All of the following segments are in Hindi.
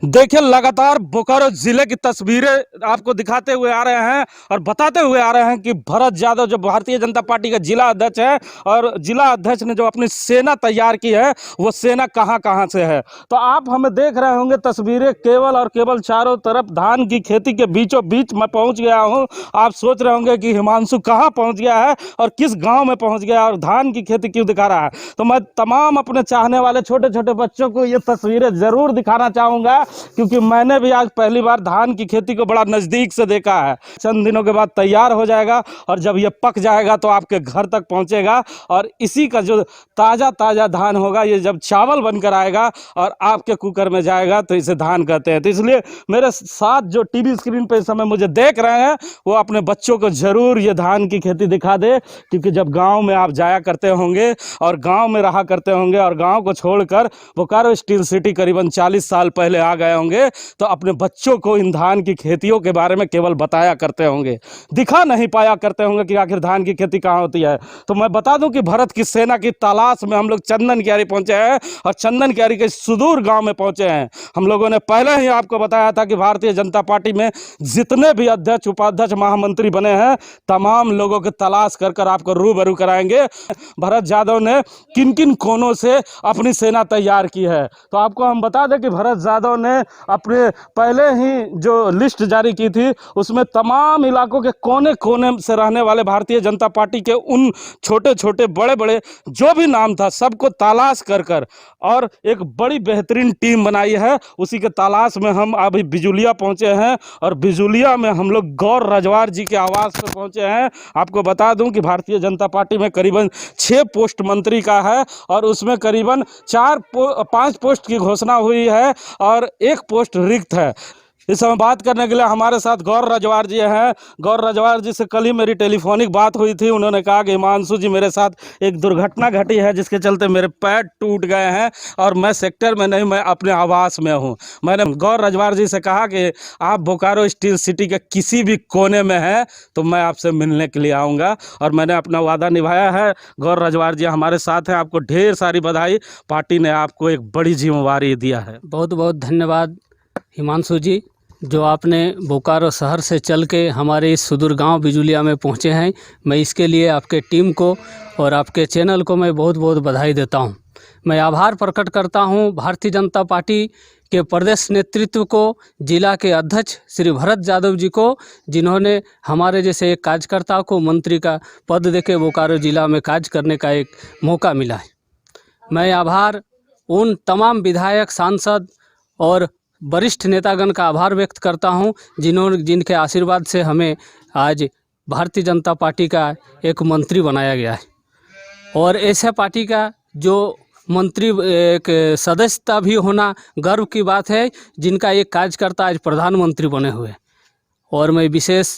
देखिए लगातार बोकारो जिले की तस्वीरें आपको दिखाते हुए आ रहे हैं और बताते हुए आ रहे हैं कि भरत यादव जो भारतीय जनता पार्टी का जिला अध्यक्ष है और जिला अध्यक्ष ने जो अपनी सेना तैयार की है वो सेना कहां कहां से है। तो आप हमें देख रहे होंगे तस्वीरें केवल और केवल चारों तरफ धान की खेती के बीचों बीच मैं पहुंच गया हूं। आप सोच रहे होंगे कि हिमांशु कहां पहुंच गया है और किस गाँव में पहुँच गया और धान की खेती क्यों दिखा रहा है। तो मैं तमाम अपने चाहने वाले छोटे छोटे बच्चों को ये तस्वीरें ज़रूर दिखाना चाहूँगा, क्योंकि मैंने भी आज पहली बार धान की खेती को बड़ा नज़दीक से देखा है। चंद दिनों के बाद तैयार हो जाएगा और जब ये पक जाएगा तो आपके घर तक पहुंचेगा और इसी का जो ताज़ा ताज़ा धान होगा ये जब चावल बनकर आएगा और आपके कुकर में जाएगा तो इसे धान कहते हैं। तो इसलिए मेरे साथ जो टीवी स्क्रीन पर इस समय मुझे देख रहे हैं वो अपने बच्चों को ज़रूर ये धान की खेती दिखा दे, क्योंकि जब गाँव में आप जाया करते होंगे और गाँव में रहा करते होंगे और गाँव को छोड़कर बोकारो स्टील सिटी करीबन 40 साल पहले आ गए होंगे तो अपने बच्चों को इन धान की खेतियों के बारे में केवल बताया करते होंगे, दिखा नहीं पाया करते होंगे कि आखिर धान की खेती कहाँ होती है। तो मैं बता दूं कि भरत की सेना की तलाश में हम लोग चंदन क्यारी पहुंचे हैं और चंदन क्यारी के सुदूर गांव में पहुंचे हैं। हम लोगों ने पहले ही आपको बताया था कि भारतीय जनता पार्टी में जितने भी अध्यक्ष उपाध्यक्ष महामंत्री बने हैं तमाम लोगों की तलाश कर कर आपको रूबरू कराएंगे भरत यादव ने किन किन कोनों से अपनी सेना तैयार की है। तो आपको हम बता दें कि भरत यादव ने अपने पहले ही जो लिस्ट जारी की थी उसमें तमाम इलाकों के कोने कोने से रहने वाले भारतीय जनता पार्टी के उन छोटे छोटे बड़े बड़े जो भी नाम था सबको तलाश कर कर और एक बड़ी बेहतरीन टीम बनाई है। उसी के तलाश में हम अभी बिजुलिया पहुंचे हैं और बिजुलिया में हम लोग गौर रजवार जी के आवास पर पहुंचे हैं। आपको बता दूं कि भारतीय जनता पार्टी में करीबन 6 पोस्ट मंत्री का है और उसमें करीबन 5 पोस्ट की घोषणा हुई है और 1 पोस्ट रिक्त है। इस समय बात करने के लिए हमारे साथ गौर रजवार जी हैं। गौर रजवार जी से कल ही मेरी टेलीफोनिक बात हुई थी। उन्होंने कहा कि हिमांशु जी मेरे साथ एक दुर्घटना घटी है जिसके चलते मेरे पैर टूट गए हैं और मैं सेक्टर में नहीं, मैं अपने आवास में हूं। मैंने गौर रजवार जी से कहा कि आप बोकारो स्टील सिटी के किसी भी कोने में हैं तो मैं आपसे मिलने के लिए आऊँगा और मैंने अपना वादा निभाया है। गौर रजवार जी हमारे साथ हैं। आपको ढेर सारी बधाई, पार्टी ने आपको एक बड़ी जिम्मेवारी दिया है। बहुत बहुत धन्यवाद हिमांशु जी, जो आपने बोकारो शहर से चल के हमारे इस सुदूर गांव बिजुलिया में पहुंचे हैं। मैं इसके लिए आपके टीम को और आपके चैनल को मैं बहुत बहुत बधाई देता हूं। मैं आभार प्रकट करता हूं भारतीय जनता पार्टी के प्रदेश नेतृत्व को, जिला के अध्यक्ष श्री भरत यादव जी को, जिन्होंने हमारे जैसे एक कार्यकर्ता को मंत्री का पद देके बोकारो जिला में कार्य करने का एक मौका मिला है। मैं आभार उन तमाम विधायक, सांसद और वरिष्ठ नेतागण का आभार व्यक्त करता हूं जिनके आशीर्वाद से हमें आज भारतीय जनता पार्टी का एक मंत्री बनाया गया है। और ऐसे पार्टी का जो मंत्री एक सदस्यता भी होना गर्व की बात है, जिनका एक कार्यकर्ता आज प्रधानमंत्री बने हुए। और मैं विशेष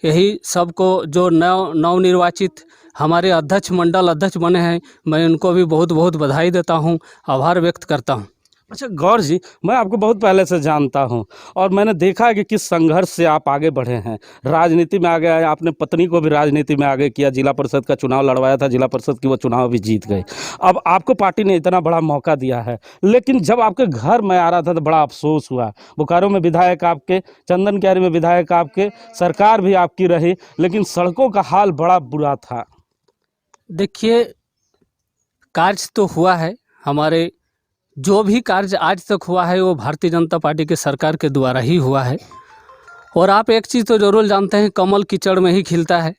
यही सबको जो नवनिर्वाचित हमारे अध्यक्ष मंडल अध्यक्ष बने हैं, मैं उनको भी बहुत बहुत बधाई देता हूं, आभार व्यक्त करता हूं। अच्छा गौर जी, मैं आपको बहुत पहले से जानता हूं और मैंने देखा है कि किस संघर्ष से आप आगे बढ़े हैं, राजनीति में आगे आए। आपने पत्नी को भी राजनीति में आगे किया, जिला परिषद का चुनाव लड़वाया था, जिला परिषद की वो चुनाव भी जीत गए। अब आपको पार्टी ने इतना बड़ा मौका दिया है, लेकिन जब आपके घर में आ रहा था तो बड़ा अफसोस हुआ। बोकारो में विधायक आपके, चंदन क्यारी में विधायक आपके, सरकार भी आपकी रही, लेकिन सड़कों का हाल बड़ा बुरा था। देखिए, कार्य तो हुआ है, हमारे जो भी कार्य आज तक हुआ है वो भारतीय जनता पार्टी के सरकार के द्वारा ही हुआ है। और आप एक चीज़ तो जरूर जानते हैं, कमल कीचड़ में ही खिलता है।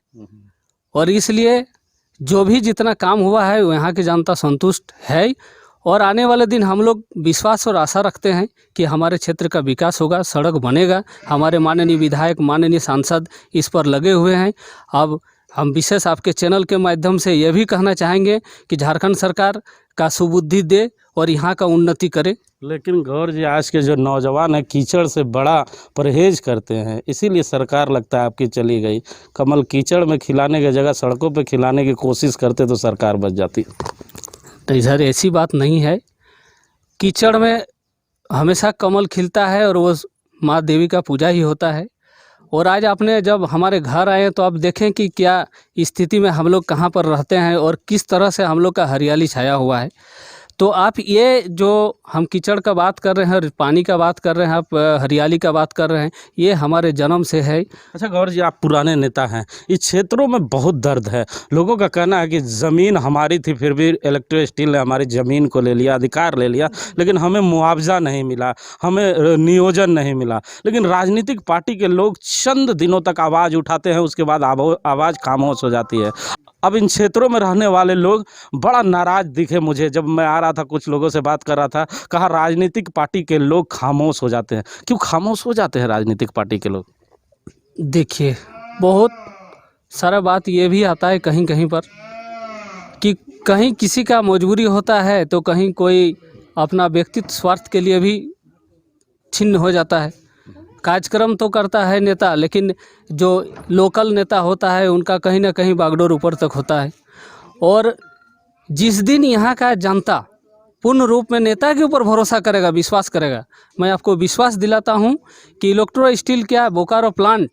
और इसलिए जो भी जितना काम हुआ है वो यहाँ की जनता संतुष्ट है। और आने वाले दिन हम लोग विश्वास और आशा रखते हैं कि हमारे क्षेत्र का विकास होगा, सड़क बनेगा। हमारे माननीय विधायक, माननीय सांसद इस पर लगे हुए हैं। अब हम विशेष आपके चैनल के माध्यम से यह भी कहना चाहेंगे कि झारखंड सरकार का सुबुद्धि दे और यहाँ का उन्नति करे। लेकिन गौर जी, आज के जो नौजवान हैं कीचड़ से बड़ा परहेज करते हैं, इसीलिए सरकार लगता है आपकी चली गई। कमल कीचड़ में खिलाने की जगह सड़कों पे खिलाने की कोशिश करते तो सरकार बच जाती। तो इधर ऐसी बात नहीं है, कीचड़ में हमेशा कमल खिलता है और वो माँ देवी का पूजा ही होता है। और आज आपने जब हमारे घर आए तो आप देखें कि क्या स्थिति में हम लोग कहाँ पर रहते हैं और किस तरह से हम लोग का हरियाली छाया हुआ है। तो आप ये जो हम कीचड़ का बात कर रहे हैं और पानी का बात कर रहे हैं, आप हरियाली का बात कर रहे हैं, ये हमारे जन्म से है। अच्छा गौर जी, आप पुराने नेता हैं, इस क्षेत्रों में बहुत दर्द है। लोगों का कहना है कि ज़मीन हमारी थी, फिर भी इलेक्ट्रो स्टील ने हमारी ज़मीन को ले लिया, अधिकार ले लिया, लेकिन हमें मुआवजा नहीं मिला, हमें नियोजन नहीं मिला। लेकिन राजनीतिक पार्टी के लोग चंद दिनों तक आवाज़ उठाते हैं, उसके बाद आवाज़ खामोश हो जाती है। अब इन क्षेत्रों में रहने वाले लोग बड़ा नाराज़ दिखे मुझे, जब मैं आ रहा था कुछ लोगों से बात कर रहा था, कहा राजनीतिक पार्टी के लोग खामोश हो जाते हैं। क्यों खामोश हो जाते हैं राजनीतिक पार्टी के लोग? देखिए, बहुत सारा बात ये भी आता है कहीं कहीं पर कि कहीं किसी का मजबूरी होता है, तो कहीं कोई अपना व्यक्तिगत स्वार्थ के लिए भी छिन्न हो जाता है। कार्यक्रम तो करता है नेता, लेकिन जो लोकल नेता होता है उनका कहीं ना कहीं बागडोर ऊपर तक होता है। और जिस दिन यहाँ का जनता पूर्ण रूप में नेता के ऊपर भरोसा करेगा, विश्वास करेगा, मैं आपको विश्वास दिलाता हूँ कि इलेक्ट्रो स्टील क्या, बोकारो प्लांट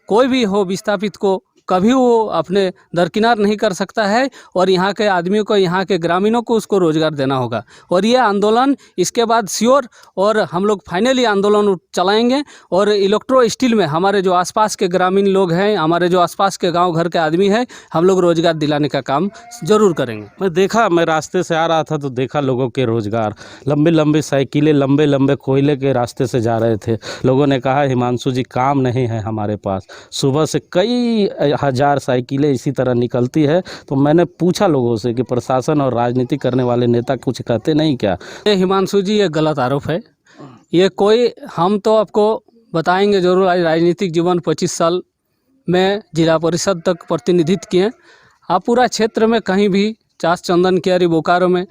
कोई भी हो विस्थापित को कभी वो अपने दरकिनार नहीं कर सकता है। और यहाँ के आदमियों को, यहाँ के ग्रामीणों को उसको रोज़गार देना होगा। और ये आंदोलन इसके बाद श्योर, और हम लोग फाइनली आंदोलन चलाएंगे। और इलेक्ट्रो स्टील में हमारे जो आसपास के ग्रामीण लोग हैं, हमारे जो आसपास के गांव घर के आदमी हैं, हम लोग रोज़गार दिलाने का काम ज़रूर करेंगे। मैं रास्ते से आ रहा था तो देखा लोगों के रोज़गार, लंबी लंबी साइकिलें लंबे लंबे कोयले के रास्ते से जा रहे थे। लोगों ने कहा हिमांशु जी काम नहीं है हमारे पास, सुबह से कई हज़ार साइकिलें इसी तरह निकलती है। तो मैंने पूछा लोगों से कि प्रशासन और राजनीति करने वाले नेता कुछ कहते नहीं क्या? ये हिमांशु जी, ये गलत आरोप है। ये कोई, हम तो आपको बताएंगे ज़रूर। आज राजनीतिक जीवन 25 साल में जिला परिषद तक प्रतिनिधित्व किए। आप पूरा क्षेत्र में कहीं भी, चास चंदन कियारी बोकारो में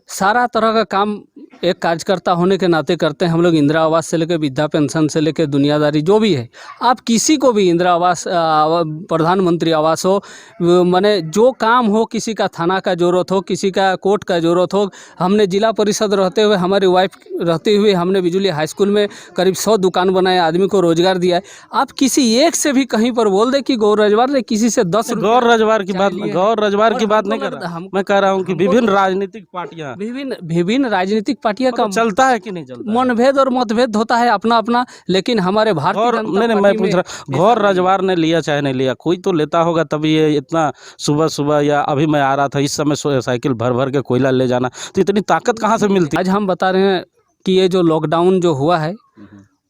सारा तरह का काम एक कार्यकर्ता होने के नाते करते हैं हम लोग। इंदिरा आवास से लेकर वृद्धा पेंशन से लेकर दुनियादारी जो भी है, आप किसी को भी इंदिरा आवास, प्रधानमंत्री आवास हो, माने जो काम हो, किसी का थाना का ज़रूरत हो, किसी का कोर्ट का ज़रूरत हो, हमने जिला परिषद रहते हुए, हमारी वाइफ रहते हुए, हमने बिजुली हाई स्कूल में करीब 100 दुकान बनाए, आदमी को रोजगार दिया है। आप किसी एक से भी कहीं पर बोल दे कि गौर रजवार ने किसी से 10 गौर रजवार की बात नहीं कर रहा, मैं कह रहा हूँ कि विभिन्न राजनीतिक पार्टियां, विभिन्न राजनीतिक पार्टियां का चलता है कि नहीं चलता? मनभेद और मतभेद होता है अपना अपना, लेकिन हमारे भारतीय जनता मैं पार्टी पूछ रहा, गौर रजवार ने लिया चाहे नहीं लिया, कोई तो लेता होगा, तभी ये इतना सुबह सुबह, या अभी मैं आ रहा था इस समय साइकिल भर भर के कोयला ले जाना, तो इतनी ताकत कहाँ से मिलती? आज हम बता रहे हैं कि ये जो लॉकडाउन जो हुआ है,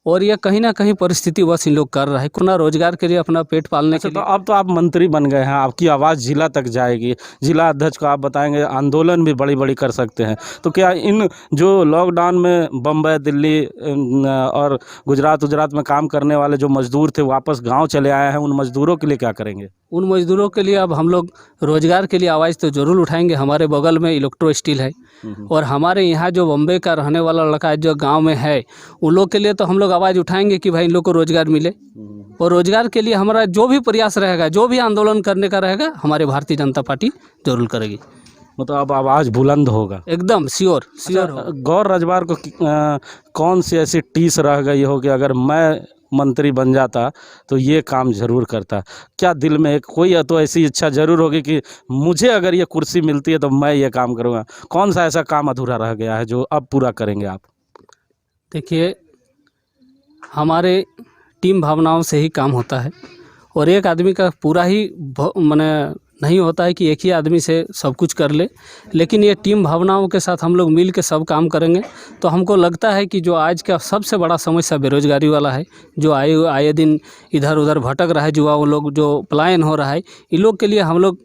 और ये कहीं ना कहीं परिस्थिति बस इन लोग कर रहा है, अपना रोजगार के लिए, अपना पेट पालने के लिए। तो अब तो आप मंत्री बन गए हैं, आपकी आवाज़ जिला तक जाएगी, जिला अध्यक्ष को आप बताएंगे, आंदोलन भी बड़ी बड़ी कर सकते हैं। तो क्या इन जो लॉकडाउन में बम्बई, दिल्ली और गुजरात में काम करने वाले जो मजदूर थे वापस गाँव चले आए हैं, उन मजदूरों के लिए क्या करेंगे? उन मजदूरों के लिए अब हम लोग रोजगार के लिए आवाज़ तो ज़रूर उठाएंगे। हमारे बगल में इलेक्ट्रो स्टील है, और हमारे यहाँ जो बम्बई का रहने वाला लड़का जो गांव में है, उन लोग के लिए तो हम लोग आवाज़ उठाएंगे कि भाई इन लोग को रोज़गार मिले। और रोज़गार के लिए हमारा जो भी प्रयास रहेगा, जो भी आंदोलन करने का रहेगा, हमारे भारतीय जनता पार्टी जरूर करेगी। मतलब अब आवाज़ बुलंद होगा, एकदम श्योर होगा। गौर रजवार को कौन सी ऐसी टीस रह गई हो कि अगर मैं मंत्री बन जाता तो ये काम जरूर करता? क्या दिल में एक कोई तो ऐसी इच्छा जरूर होगी कि मुझे अगर ये कुर्सी मिलती है तो मैं ये काम करूँगा? कौन सा ऐसा काम अधूरा रह गया है जो अब पूरा करेंगे आप? देखिए, हमारे टीम भावनाओं से ही काम होता है, और एक आदमी का पूरा ही माने नहीं होता है कि एक ही आदमी से सब कुछ कर ले, लेकिन ये टीम भावनाओं के साथ हम लोग मिल के सब काम करेंगे। तो हमको लगता है कि जो आज का सबसे बड़ा समस्या बेरोजगारी वाला है, जो आए दिन इधर उधर भटक रहा है, युवा लोग जो पलायन हो रहा है, इन लोग के लिए हम लोग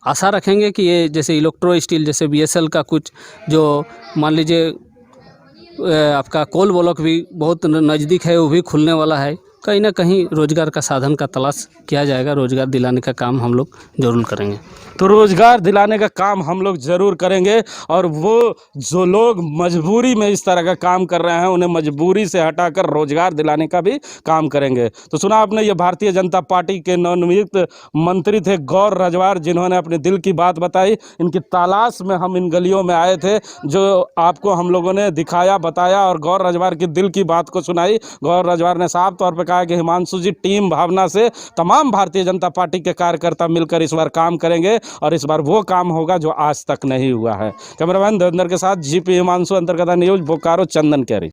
आशा रखेंगे कि ये जैसे इलेक्ट्रो स्टील, जैसे BSL का कुछ जो मान लीजिए आपका कोल ब्लॉक भी बहुत नज़दीक है, वो भी खुलने वाला है। कहीं ना कहीं रोजगार का साधन का तलाश किया जाएगा, रोजगार दिलाने का काम हम लोग जरूर करेंगे। तो रोजगार दिलाने का काम हम लोग जरूर करेंगे, और वो जो लोग मजबूरी में इस तरह का काम कर रहे हैं, उन्हें मजबूरी से हटाकर रोजगार दिलाने का भी काम करेंगे। तो सुना आपने, ये भारतीय जनता पार्टी के नवनियुक्त मंत्री थे गौर रजवार, जिन्होंने अपने दिल की बात बताई। इनकी तलाश में हम इन गलियों में आए थे, जो आपको हम लोगों ने दिखाया, बताया, और गौर रजवार की दिल की बात को सुनाई। गौर रजवार ने साफ तौर पर कहा कि हिमांशु जी टीम भावना से तमाम भारतीय जनता पार्टी के कार्यकर्ता मिलकर इस बार काम करेंगे और इस बार वो काम होगा जो आज तक नहीं हुआ है। कैमरामैन देवेंद्र के साथ जीपी हिमांशु, अंतर्कथा न्यूज़, बोकारो, चंदन कैरी।